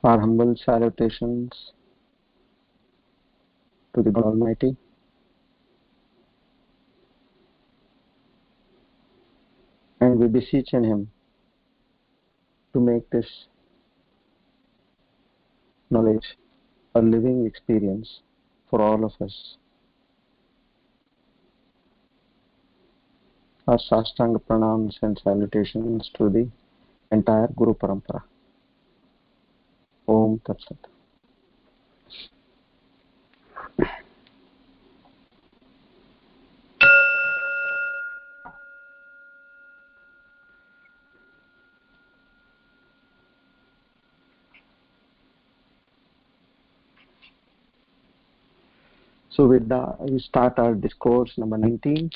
Our humble salutations to the God Almighty. And we beseech in Him to make this knowledge a living experience for all of us. Our Sastanga pranams and salutations to the entire Guru Parampara. Om Tat Sat. So with that, we start our discourse number 19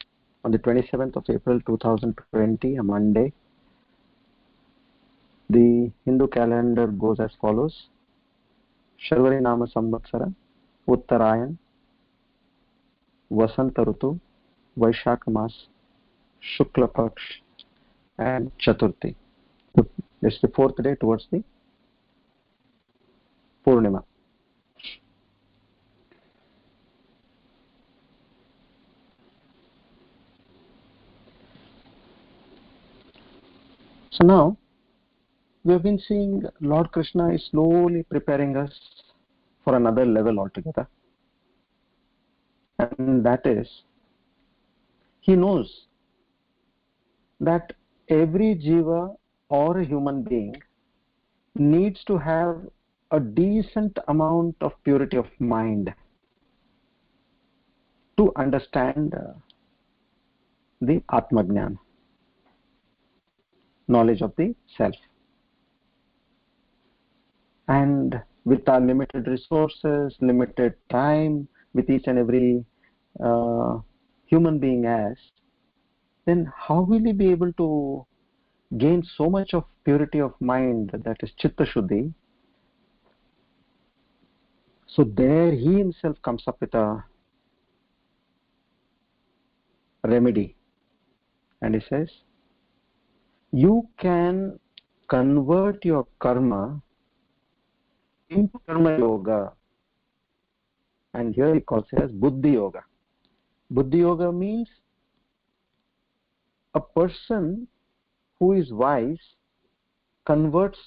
on the 27th of April 2020, a Monday. The Hindu calendar goes as follows. Sharvari Nama Samvatsara, Uttarayan, Vasanta Rutu, Vaishakha Mas, Shukla Paksh, and Chaturthi. It's the fourth day towards the Purnima. So now, we have been seeing Lord Krishna is slowly preparing us for another level altogether. And that is, He knows that every jiva or a human being needs to have a decent amount of purity of mind to understand the Atmajnana, knowledge of the self. And with our limited resources, limited time, with each and every human being has, then how will he be able to gain so much of purity of mind, that is Chitta Shuddhi? So there he himself comes up with a remedy. And he says, you can convert your karma into karma yoga. And here he calls it as Buddhi Yoga. Buddhi Yoga means a person who is wise converts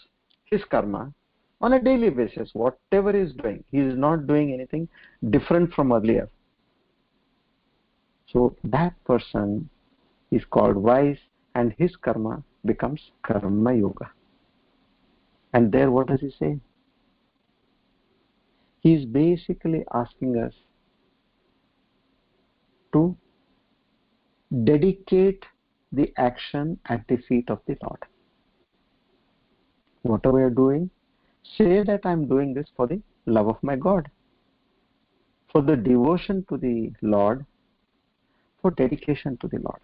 his karma on a daily basis, whatever he is doing. He is not doing anything different from earlier. So that person is called wise, and his karma becomes karma yoga. And there what does he say? He is basically asking us to dedicate the action at the feet of the Lord. Whatever you are doing, say that I am doing this for the love of my God, for the devotion to the Lord, for dedication to the Lord.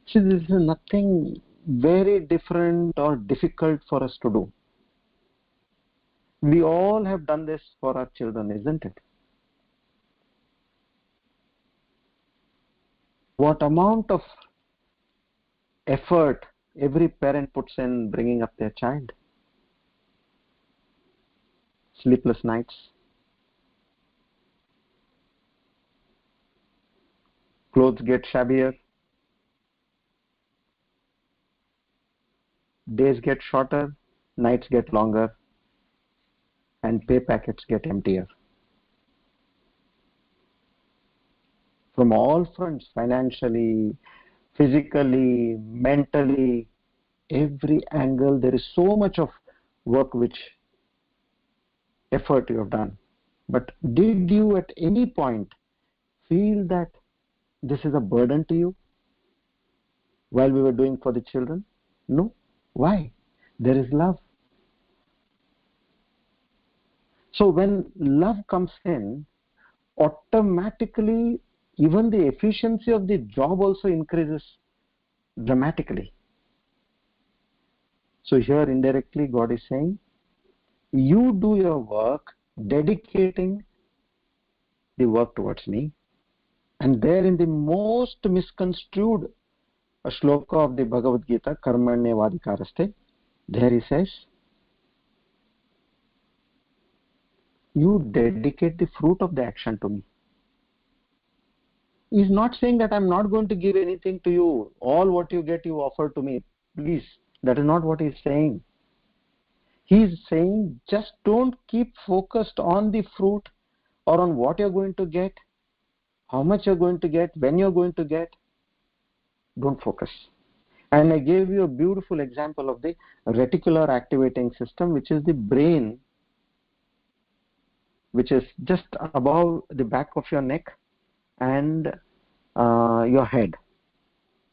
See, this is nothing very different or difficult for us to do. We all have done this for our children, isn't it? What amount of effort every parent puts in bringing up their child? Sleepless nights, clothes get shabbier, days get shorter, nights get longer, and pay packets get emptier. From all fronts, financially, physically, mentally, every angle, there is so much of work which effort you have done. But did you at any point feel that this is a burden to you while we were doing for the children? No. Why? There is love. So when love comes in, automatically even the efficiency of the job also increases dramatically. So here indirectly God is saying, you do your work, dedicating the work towards me. And there in the most misconstrued shloka of the Bhagavad Gita, Karmanya Vadikaraste, There he says, you dedicate the fruit of the action to me. He's not saying that I'm not going to give anything to you. All what you get, you offer to me. Please. That is not what he's saying. He's saying just don't keep focused on the fruit or on what you're going to get, how much you're going to get, when you're going to get. Don't focus. And I gave you a beautiful example of the reticular activating system, which is the brain, which is just above the back of your neck and your head.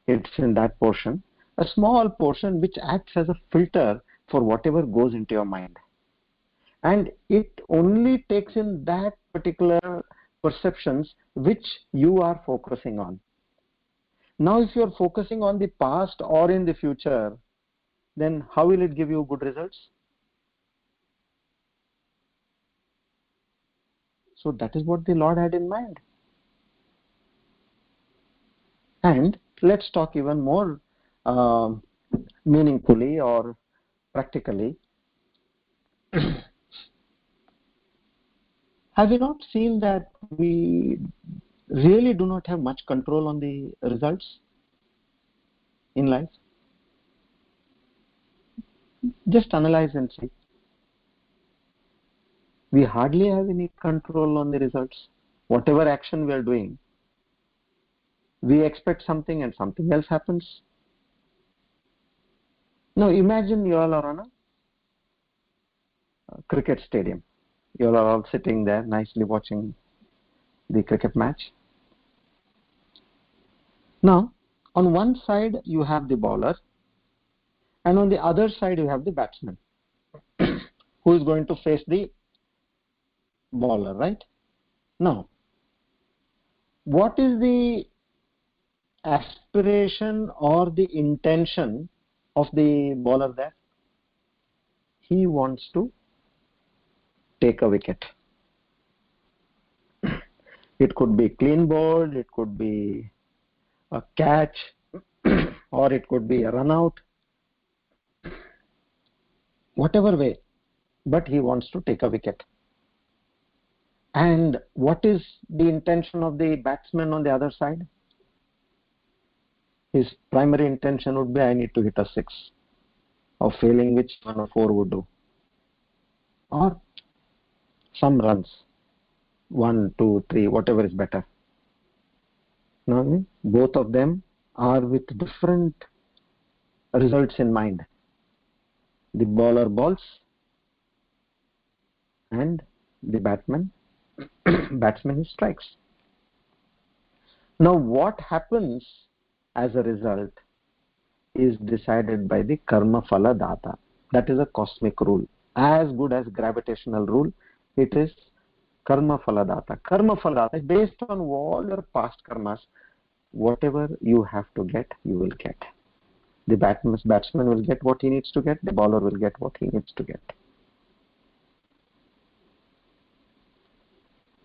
It's in that portion, a small portion which acts as a filter for whatever goes into your mind. And it only takes in that particular perceptions which you are focusing on. Now, if you're focusing on the past or in the future, then how will it give you good results? So that is what the Lord had in mind. And let's talk even more meaningfully or practically. Have you not seen that we really do not have much control on the results in life? Just analyze and see. We hardly have any control on the results. Whatever action we are doing, we expect something and something else happens. Now imagine you all are on a cricket stadium. You all are all sitting there nicely watching the cricket match. Now, on one side you have the bowler, and on the other side you have the batsman who is going to face the bowler, right? Now, what is the aspiration or the intention of the bowler there? He wants to take a wicket. It could be clean bowled, it could be a catch, or it could be a run out, whatever way, but he wants to take a wicket. And what is the intention of the batsman on the other side? His primary intention would be, I need to hit a 6, or failing which 1 or 4 would do, or some runs, 1, 2, 3, whatever is better. Now, both of them are with different results in mind. The bowler bowls and the batsman strikes. Now, what happens as a result is decided by the karma phala data. That is a cosmic rule. As good as gravitational rule, it is karma phala data. Karma phala data is based on all your past karmas. Whatever you have to get, you will get. The batsman will get what he needs to get. The bowler will get what he needs to get.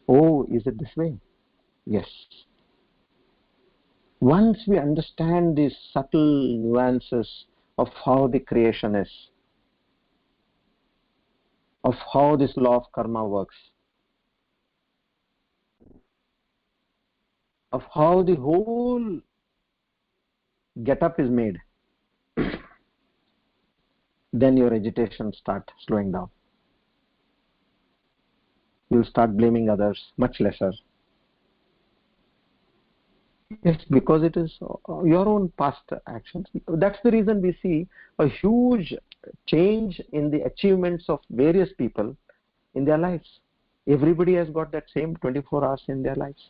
Oh, is it this way? Yes. Once we understand these subtle nuances of how the creation is, of how this law of karma works, of how the whole get-up is made, then your agitation starts slowing down. You'll start blaming others much lesser. Yes, because it is your own past actions. That's the reason we see a huge change in the achievements of various people in their lives. Everybody has got that same 24 hours in their lives.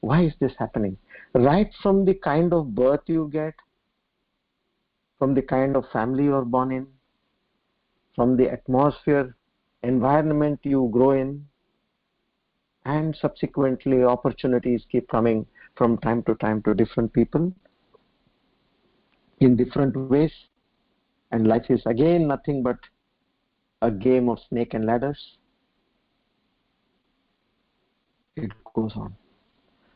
Why is this happening? Right from the kind of birth you get, from the kind of family you are born in, from the atmosphere, environment you grow in, and subsequently opportunities keep coming from time to different people in different ways, and life is again nothing but a game of snake and ladders. It goes on.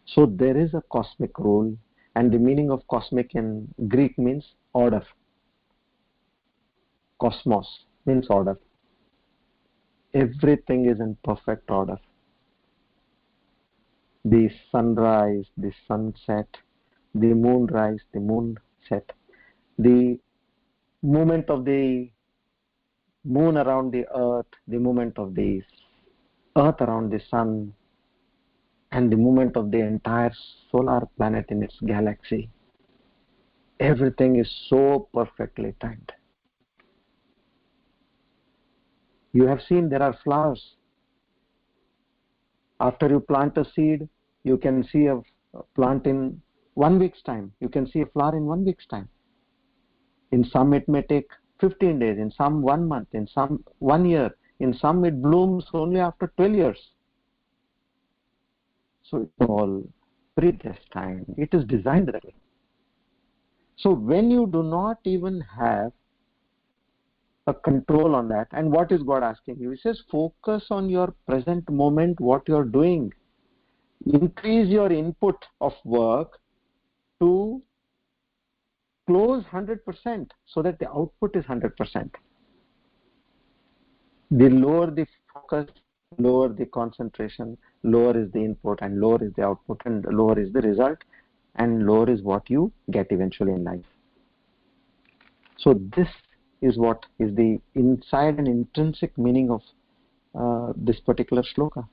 So there is a cosmic rule, And the meaning of cosmic in Greek means order. Cosmos means order. Everything is in perfect order. The sunrise, the sunset, the moonrise, the moonset, the movement of the moon around the earth, the movement of the earth around the sun, and the movement of the entire solar planet in its galaxy. Everything is so perfectly timed. You have seen there are flowers. After you plant a seed, you can see a plant in 1 week's time. You can see a flower in 1 week's time. In some it may take 15 days, in some 1 month, in some 1 year, in some it blooms only after 12 years. So it's all predestined. It is designed that way. So when you do not even have a control on that, and what is God asking you? He says, focus on your present moment, what you're doing. Increase your input of work to close 100% so that the output is 100%. The lower the focus, lower the concentration, lower is the input and lower is the output and lower is the result and lower is what you get eventually in life. So this is what is the inside and intrinsic meaning of this particular shloka.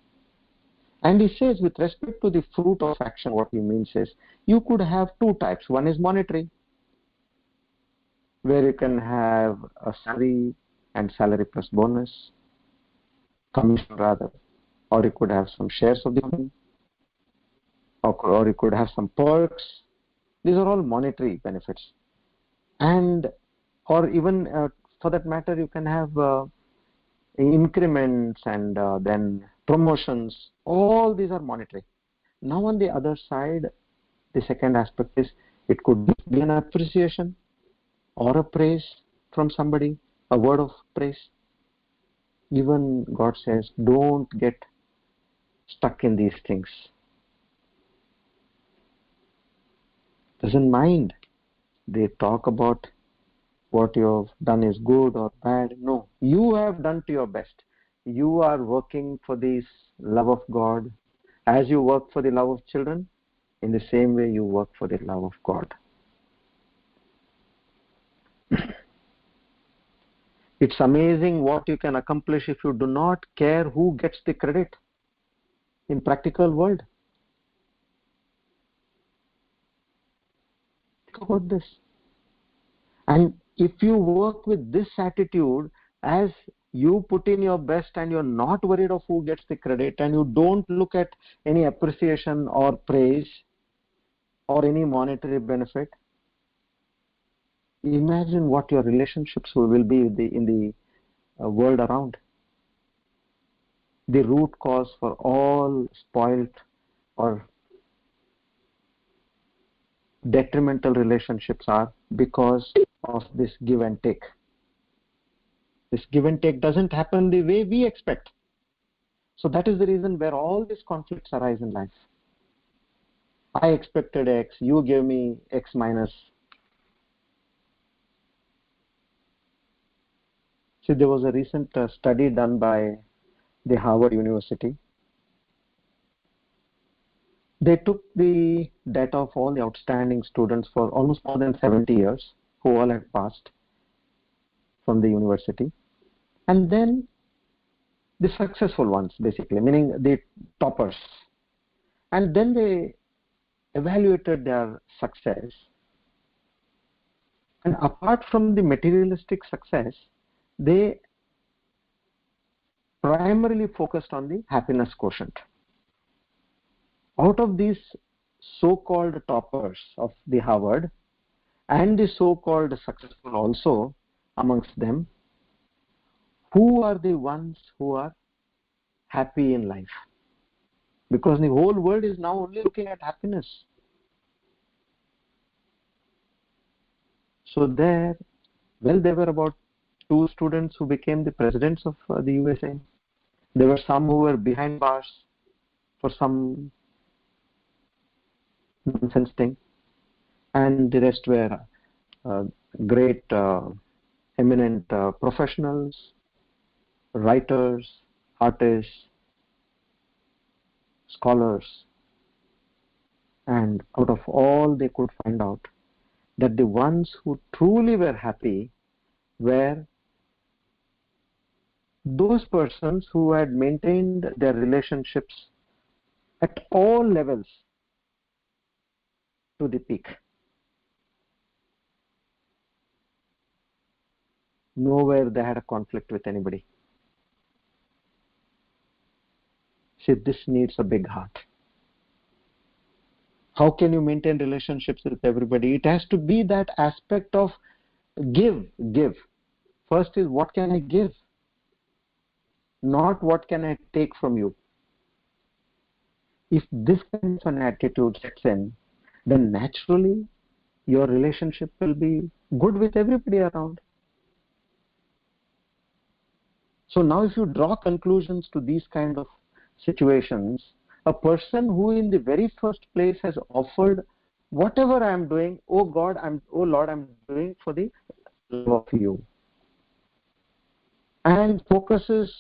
And he says, with respect to the fruit of action, what he means is, you could have two types. One is monetary, where you can have a salary and salary plus bonus, commission rather, or you could have some shares of the company, or you could have some perks. These are all monetary benefits. And, or even for that matter, you can have increments and then promotions. All these are monetary. Now on the other side, the second aspect is, it could be an appreciation or a praise from somebody, a word of praise. Even God says, don't get stuck in these things. Doesn't mind. They talk about what you have done is good or bad. No, you have done to your best. You are working for this love of God. As you work for the love of children, in the same way you work for the love of God. It's amazing what you can accomplish if you do not care who gets the credit in practical world. Think about this. And if you work with this attitude, as you put in your best and you're not worried of who gets the credit, and you don't look at any appreciation or praise or any monetary benefit, imagine what your relationships will be in the world around. The root cause for all spoiled or detrimental relationships are because of this give and take. This give and take doesn't happen the way we expect. So that is the reason where all these conflicts arise in life. I expected X, you gave me X minus. See, there was a recent study done by the Harvard University. They took the data of all the outstanding students for almost more than 70 years, who all had passed from the university. And then the successful ones, basically, meaning the toppers. And then they evaluated their success. And apart from the materialistic success, they primarily focused on the happiness quotient. Out of these so-called toppers of the Harvard and the so-called successful also amongst them, who are the ones who are happy in life? Because the whole world is now only looking at happiness. So there were about 2 students who became the presidents of the USA. There were some who were behind bars for some nonsense thing. and the rest were great, eminent professionals, writers, artists, scholars, and out of all they could find out that the ones who truly were happy were those persons who had maintained their relationships at all levels to the peak. Nowhere they had a conflict with anybody. See, this needs a big heart. How can you maintain relationships with everybody? It has to be that aspect of give. First is, what can I give? Not what can I take from you. If this kind of an attitude sets in, then naturally your relationship will be good with everybody around. So now if you draw conclusions to these kind of situations, a person who in the very first place has offered whatever I am doing, oh Lord, I'm doing for the love of you, and focuses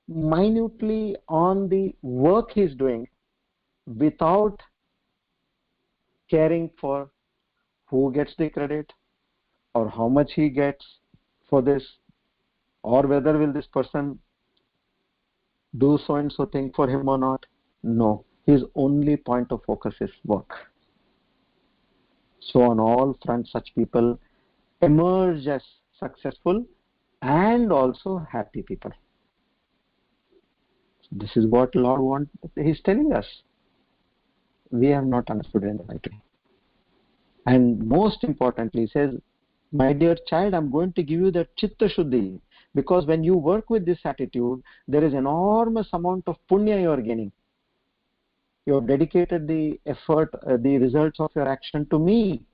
minutely on the work he's doing without caring for who gets the credit or how much he gets for this, or whether will this person do so and so thing for him or not. No, his only point of focus is work. So on all fronts, such people emerge as successful and also happy people. This is what Lord He's telling us. We have not understood it in the right way. And most importantly, He says, my dear child, I'm going to give you that Chitta Shuddhi, because when you work with this attitude, there is enormous amount of punya you are gaining. You have dedicated the effort, the results of your action to me.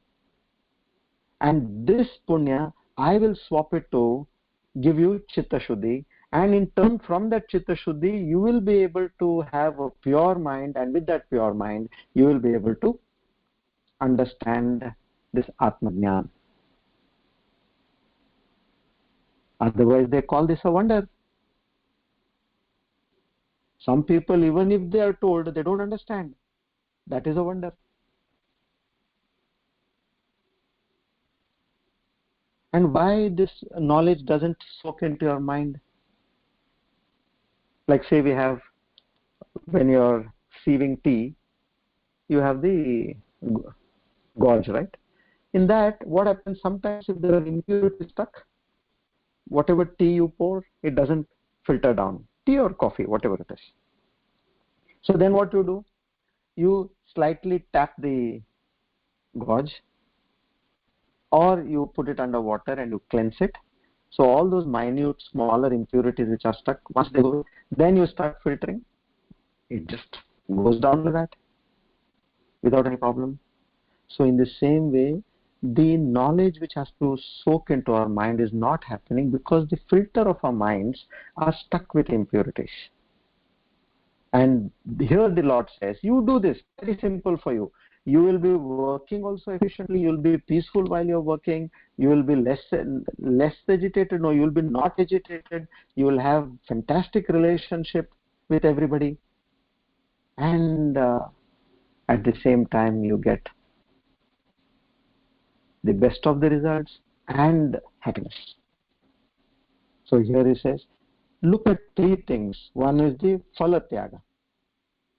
And this punya, I will swap it to give you Chitta Shuddhi. And in turn, from that Chitta Shuddhi, you will be able to have a pure mind. And with that pure mind, you will be able to understand this Atma Jnana. Otherwise, they call this a wonder. Some people, even if they are told, they don't understand. That is a wonder. And why this knowledge doesn't soak into your mind? Like say we have, when you're sieving tea, you have the gauge, right? In that, what happens sometimes if there are impurities stuck, whatever tea you pour, it doesn't filter down. Tea or coffee, whatever it is. So then what you do? You slightly tap the gauge, or you put it under water and you cleanse it. So all those minute, smaller impurities which are stuck, once they go, then you start filtering. It just goes down to that without any problem. So in the same way, the knowledge which has to soak into our mind is not happening because the filter of our minds are stuck with impurities. And here the Lord says, you do this, very simple for you. You will be working also efficiently, you will be peaceful while you're working, you will be less agitated, no, you will be not agitated, you will have fantastic relationship with everybody, and at the same time you get the best of the results and happiness. So here he says, look at three things. One is the phala tyaga,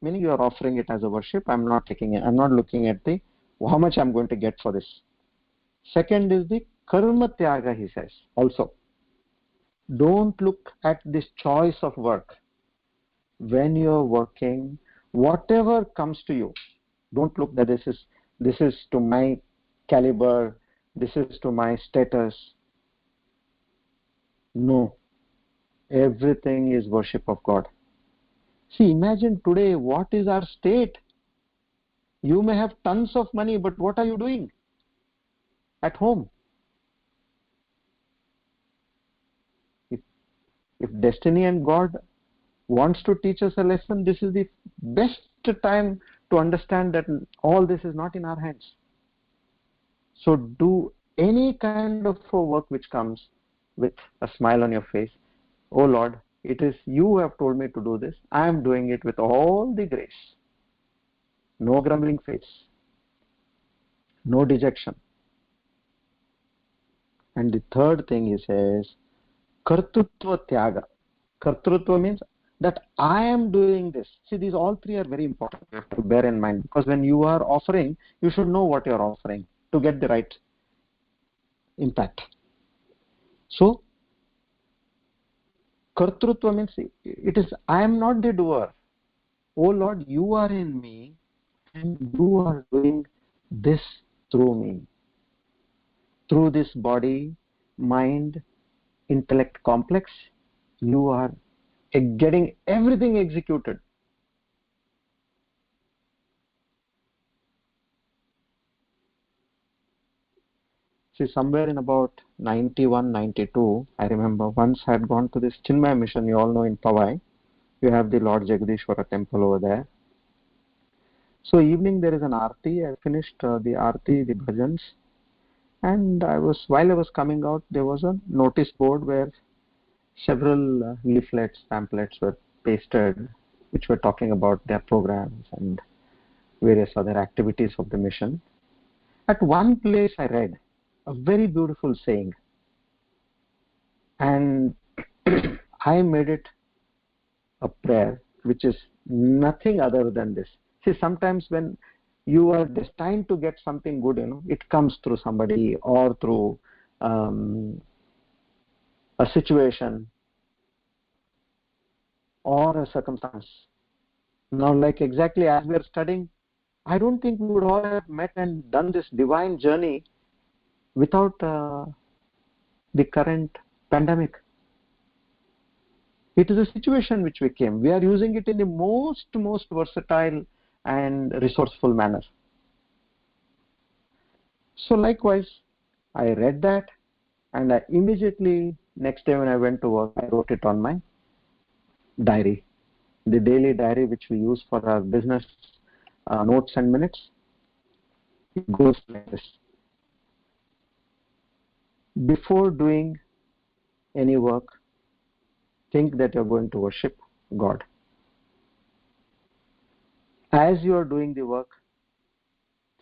meaning you are offering it as a worship. I'm not taking it, I'm not looking at the how much I'm going to get for this. Second is the karma tyaga, he says also. Don't look at this choice of work. When you're working, whatever comes to you, don't look that this is to my caliber, this is to my status. No, everything is worship of God. See, imagine today, what is our state? You may have tons of money, but what are you doing at home? If destiny and God wants to teach us a lesson, this is the best time to understand that all this is not in our hands. So do any kind of a work which comes with a smile on your face. Oh Lord, it is you who have told me to do this. I am doing it with all the grace. No grumbling face. No dejection. And the third thing he says, kartrutva tyaga. Kartrutva means that I am doing this. See, these all three are very important. You have to bear in mind, because when you are offering, you should know what you are offering to get the right impact. So, kartrutva means it is I am not the doer. Oh Lord, you are in me and you are doing this through me. Through this body, mind, intellect complex, you are getting everything executed. See, somewhere in about 91, 92, I remember once I had gone to this Chinmaya mission, you all know, in Powai. You have the Lord Jagadishwara temple over there. So evening there is an arti. I finished the arti, the bhajans, and while I was coming out, there was a notice board where several leaflets, pamphlets were pasted, which were talking about their programs and various other activities of the mission. At one place I read a very beautiful saying, and I made it a prayer, which is nothing other than this. See, sometimes when you are destined to get something good, it comes through somebody or through a situation or a circumstance. Now, like exactly as we are studying, I don't think we would all have met and done this divine journey without the current pandemic. It is a situation which we came. We are using it in the most versatile and resourceful manner. So likewise, I read that, and I immediately, next day when I went to work, I wrote it on my diary, the daily diary which we use for our business notes and minutes. It goes like this. Before doing any work, think that you're going to worship God. As you are doing the work,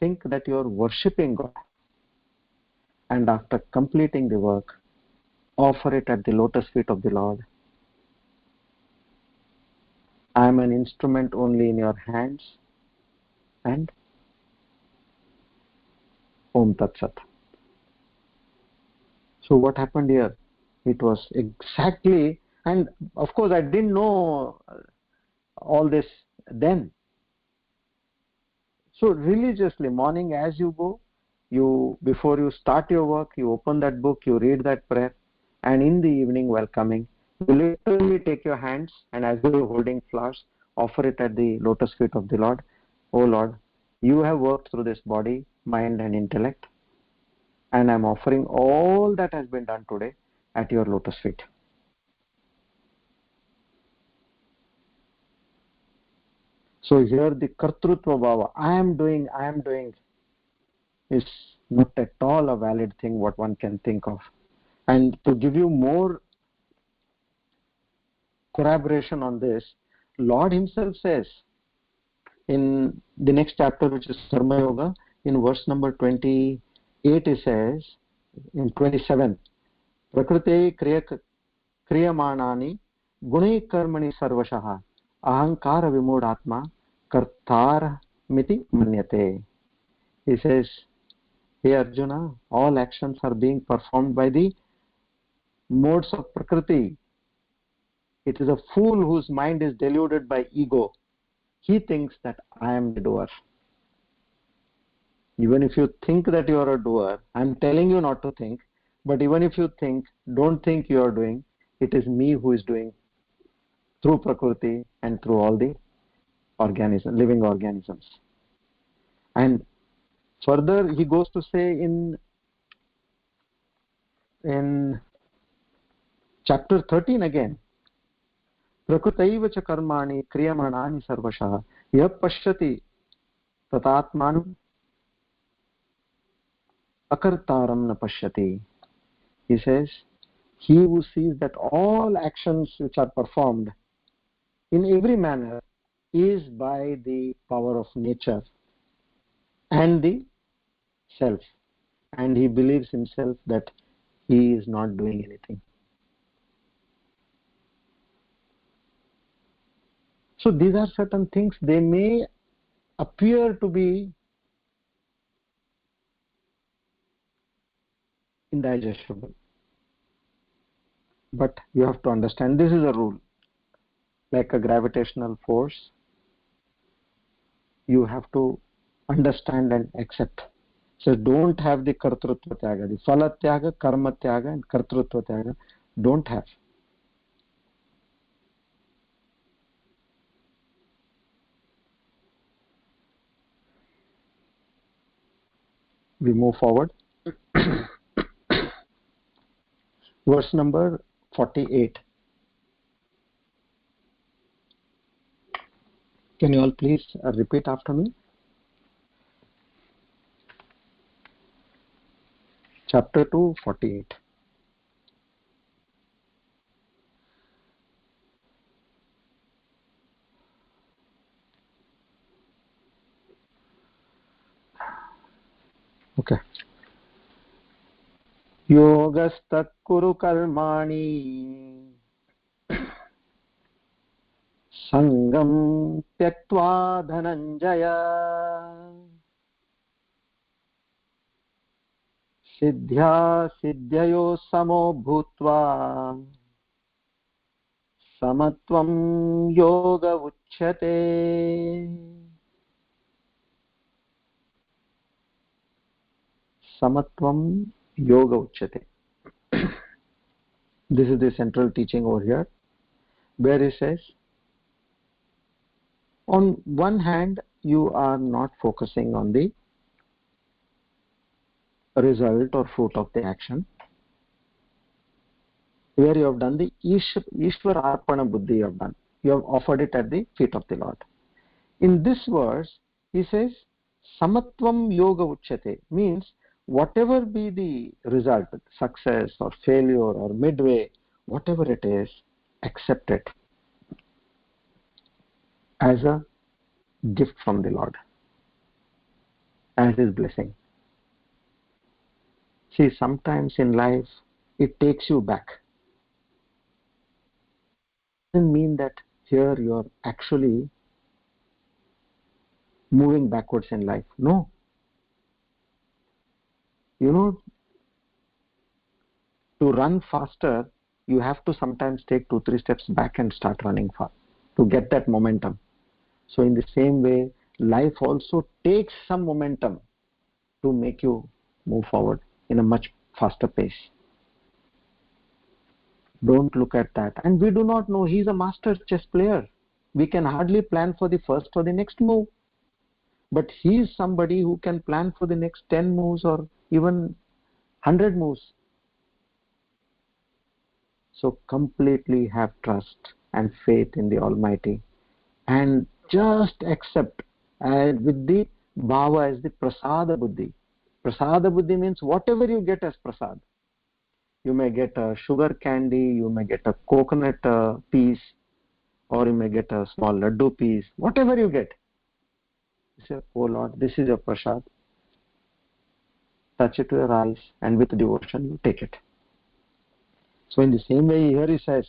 think that you are worshipping God. And after completing the work, offer it at the lotus feet of the Lord. I am an instrument only in your hands. And Om Tat Sat. So what happened here? It was exactly, and of course I didn't know all this then. So religiously, morning as you go, before you start your work, you open that book, you read that prayer, and in the evening while coming, you literally take your hands, and as you are holding flowers, offer it at the lotus feet of the Lord. Oh Lord, you have worked through this body, mind and intellect, and I am offering all that has been done today at your lotus feet. So here the kartrutva bhava, I am doing, is not at all a valid thing what one can think of. And to give you more corroboration on this, Lord himself says in the next chapter, which is Karma Yoga, in verse number 28, he says, in 27, Prakrite kriyamanani gune karmani sarvashaha ahankara vimudatma kartar miti manyate. He says, hey Arjuna, all actions are being performed by the modes of Prakriti. It is a fool whose mind is deluded by ego. He thinks that I am the doer. Even if you think that you are a doer, I am telling you not to think, but even if you think, don't think you are doing, it is me who is doing through Prakriti and through all the living organisms. And further he goes to say in chapter 13 again, Prakritaiva cha karmani kriyamanani sarvashaha yah pashyati tatatmanam akartaram na pashyati. He says, he who sees that all actions which are performed in every manner is by the power of nature and the self, and he believes himself that he is not doing anything. So these are certain things, they may appear to be indigestible, but you have to understand this is a rule. Like a gravitational force, you have to understand and accept. So don't have the kartrutva tyaga, the phala tyaga, karma tyaga and kartrutva tyaga, don't have. We move forward. Verse number 48. Can you all please repeat after me? Chapter 2, 48. Okay. Yogastat kuru karmani sangam tyaktva dhananjaya siddhya siddhayo samo bhutva samatvam yoga uchyate. Samatvam yoga uchyate. This is the central teaching over here, where he says, on one hand, you are not focusing on the result or fruit of the action, where you have done the Ishvara Arpana Buddhi, you have done. You have offered it at the feet of the Lord. In this verse, he says, Samatvam yoga uchyate, means whatever be the result, success or failure or midway, whatever it is, accept it as a gift from the Lord, as his blessing. See, sometimes in life it takes you back. It doesn't mean that here you are actually moving backwards in life. No. You know, to run faster, you have to sometimes take 2-3 steps back and start running fast to get that momentum. So in the same way, life also takes some momentum to make you move forward in a much faster pace. Don't look at that. And we do not know. He's a master chess player. We can hardly plan for the first or the next move. But he is somebody who can plan for the next 10 moves or even 100 moves. So completely have trust and faith in the Almighty. And just accept, and with the bhava as the prasada buddhi. Prasada buddhi means whatever you get as prasad. You may get a sugar candy, you may get a coconut piece, or you may get a small laddu piece, whatever you get. You say, oh Lord, this is your prasad. Touch it with your eyes, and with devotion you take it. So in the same way here he says,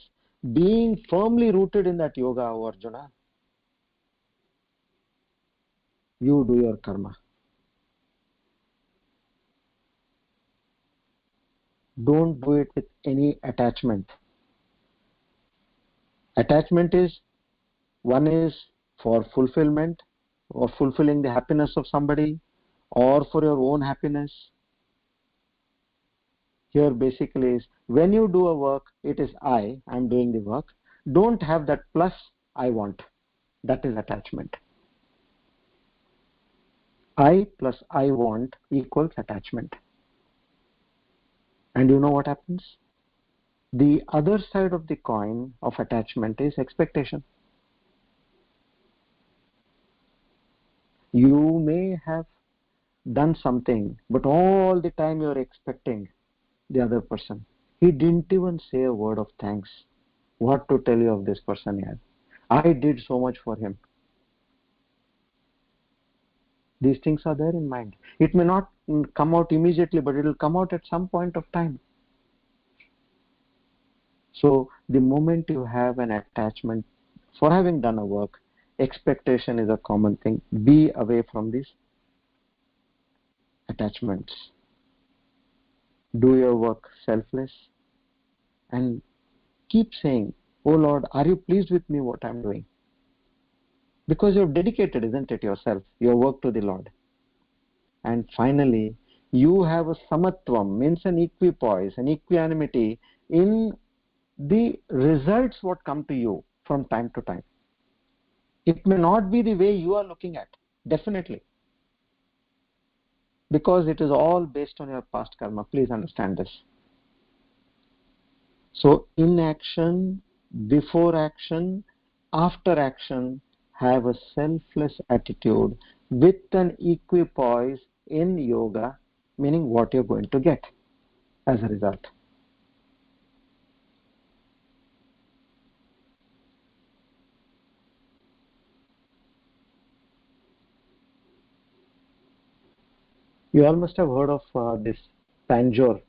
being firmly rooted in that yoga, O Arjuna, you do your karma. Don't do it with any attachment. Attachment is, one is for fulfillment or fulfilling the happiness of somebody or for your own happiness. Here basically is, when you do a work, it is I'm doing the work. Don't have that plus I want. That is attachment. I plus I want equals attachment. And you know what happens? The other side of the coin of attachment is expectation. You may have done something, but all the time you're expecting the other person. He didn't even say a word of thanks. What to tell you of this person here? I did so much for him. These things are there in mind. It may not come out immediately, but it will come out at some point of time. So the moment you have an attachment for having done a work, expectation is a common thing. Be away from these attachments. Do your work selfless and keep saying, "Oh Lord, are you pleased with me what I'm doing?" Because you've dedicated, isn't it, yourself, your work to the Lord. And finally, you have a samatvam, means an equipoise, an equanimity in the results what come to you from time to time. It may not be the way you are looking at, definitely, because it is all based on your past karma. Please understand this. So in action, before action, after action, have a selfless attitude with an equipoise in yoga, meaning what you're going to get as a result. You all must have heard of this Tanjore,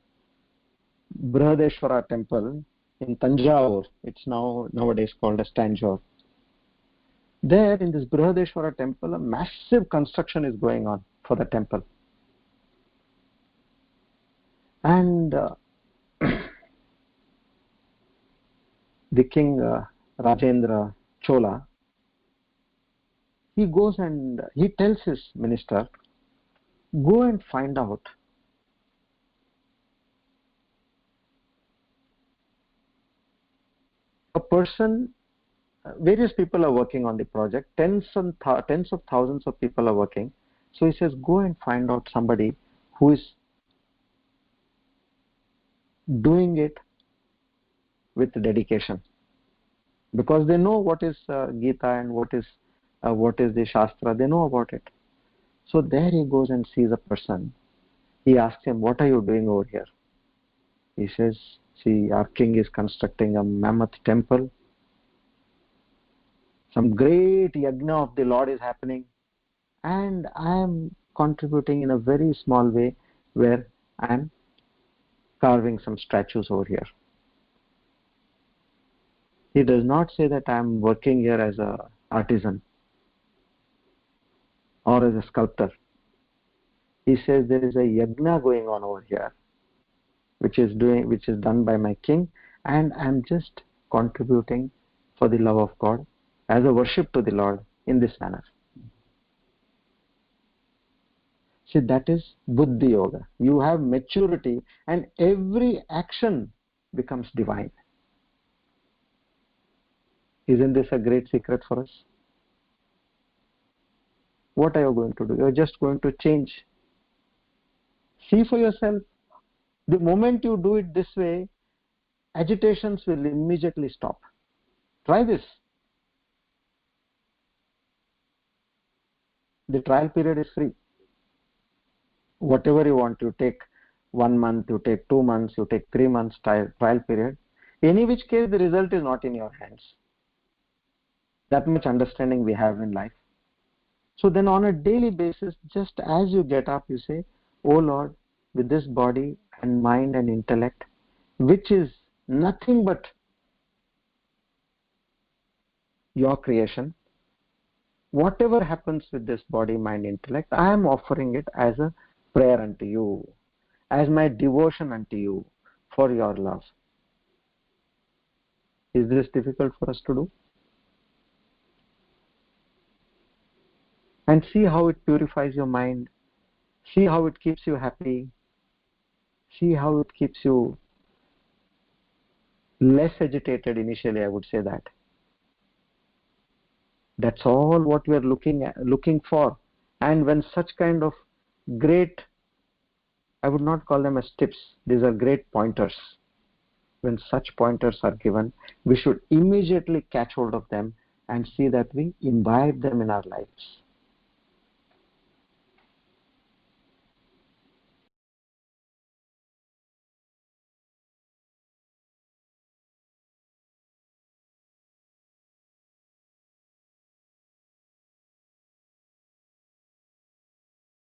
Brihadeshwara temple in Tanjore. It's nowadays called as Tanjore. There in this Brihadeshwara temple, a massive construction is going on for the temple. And the king Rajendra Chola, he goes and he tells his minister, go and find out a person. Various people are working on the project, tens of thousands of people are working. So he says, go and find out somebody who is doing it with dedication, because they know what is Gita and what is the Shastra. They know about it. So there he goes and sees a person. He asks him, what are you doing over here? He says, see, our king is constructing a mammoth temple. Some great yajna of the Lord is happening, and I am contributing in a very small way, where I am carving some statues over here. He does not say that I am working here as an artisan or as a sculptor. He says there is a yajna going on over here, which is done by my king, and I am just contributing for the love of God, as a worship to the Lord in this manner. See, that is Buddhi Yoga. You have maturity and every action becomes divine. Isn't this a great secret for us? What are you going to do? You're just going to change. See for yourself. The moment you do it this way, agitations will immediately stop. Try this. The trial period is free. Whatever you want, you take 1 month, you take 2 months, you take 3 months trial period. In which case, the result is not in your hands. That much understanding we have in life. So then on a daily basis, just as you get up, you say, oh Lord, with this body and mind and intellect, which is nothing but your creation, whatever happens with this body, mind, intellect, I am offering it as a prayer unto you, as my devotion unto you for your love. Is this difficult for us to do? And see how it purifies your mind. See how it keeps you happy. See how it keeps you less agitated initially, I would say that. That's all what we are looking for. And when such kind of great, I would not call them as tips, these are great pointers. When such pointers are given, we should immediately catch hold of them and see that we imbibe them in our lives.